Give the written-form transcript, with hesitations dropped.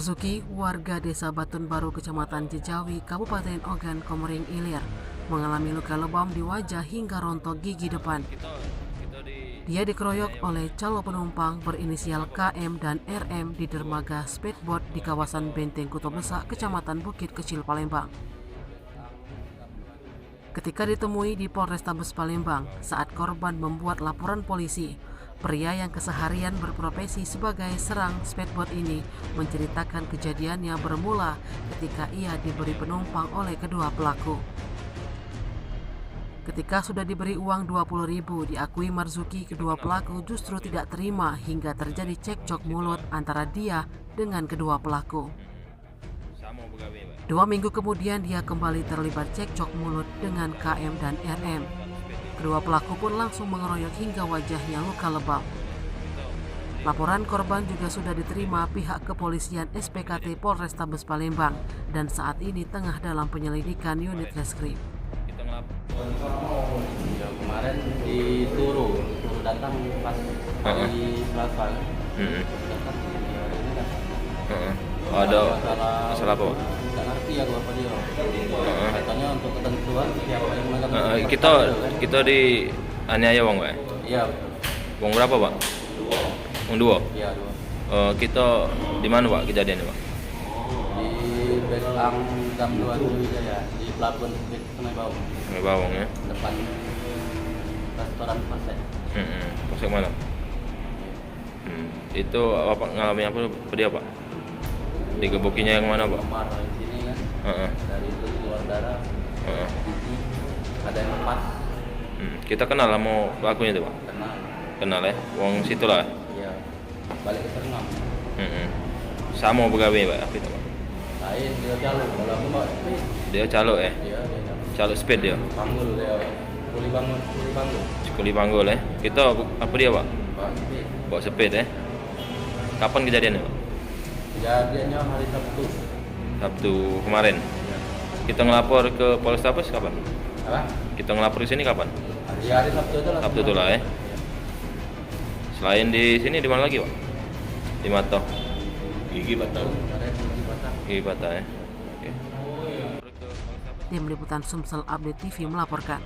Marzuki, warga desa Batun Baru, Kecamatan Jejawi, Kabupaten Ogan Komering Ilir, mengalami luka lebam di wajah hingga rontok gigi depan. Dia dikeroyok oleh calon penumpang berinisial KM dan RM di dermaga speedboat di kawasan Benteng Kuto Besak, Kecamatan Bukit Kecil, Palembang. Ketika ditemui di Polrestabes Palembang, saat korban membuat laporan polisi, pria yang keseharian berprofesi sebagai serang speedboat ini menceritakan kejadiannya bermula ketika ia diberi penumpang oleh kedua pelaku. Ketika sudah diberi uang 20.000, diakui Marzuki kedua pelaku justru tidak terima hingga terjadi cekcok mulut antara dia dengan kedua pelaku. 2 minggu kemudian dia kembali terlibat cekcok mulut dengan KM dan RM. Kedua pelaku pun langsung mengeroyok hingga wajahnya luka lebam. Laporan korban juga sudah diterima pihak kepolisian SPKT Polrestabes Palembang dan saat ini tengah dalam penyelidikan unit reskrim. Kemarin di Turu datang pas hari Selasa. Datang ini datang. Ada masalah apa? Nggak ngerti ya apa dia. Katanya untuk ketentuan siapa yang megang. Kita di aniaya wong, Pak. Iya. Wong berapa, Pak? Wong 2. Iya, 2. Kita di mana, Pak, kejadiannya, Pak? Di Betang Jam 2 ya, di Pelabuhan Sungai Bawang. Sungai Bawang ya. Depan restoran Pasek. Pasek mana? Itu apa ngalami apa dia, Pak? Digebukinya yang mana, Pak? Kamar di sini kan. Dari itu keluar darah. Ada yang lepas. Kita kenal sama pelakunya itu, Pak? Kenal ya? Wong situ lah? Iya. Balik ke Ternam. Sama pegawai, Pak? Apa itu, Pak? Lain, dia calo. Kalau aku Mbak speed. Dia calo ya? Iya, dia calo. Calo speed dia? Panggul dia. Kuli bangun. Kuli panggul ya? Kita apa dia, Pak? Bawa speed. Bawa speed ya? Kapan kejadiannya, Pak? Kejadiannya hari Sabtu. Sabtu kemarin. Iya. Kita ngelapor ke Polrestabes kapan? Apa? Kita ngelapor di sini kapan? Hari Sabtu itu lah. Sabtu itu lah ya. Selain di sini di mana lagi, Pak? Di Mato. Gigi Batang. Gigi Batang ya. Oke. Tim Liputan Sumsel Update TV melaporkan.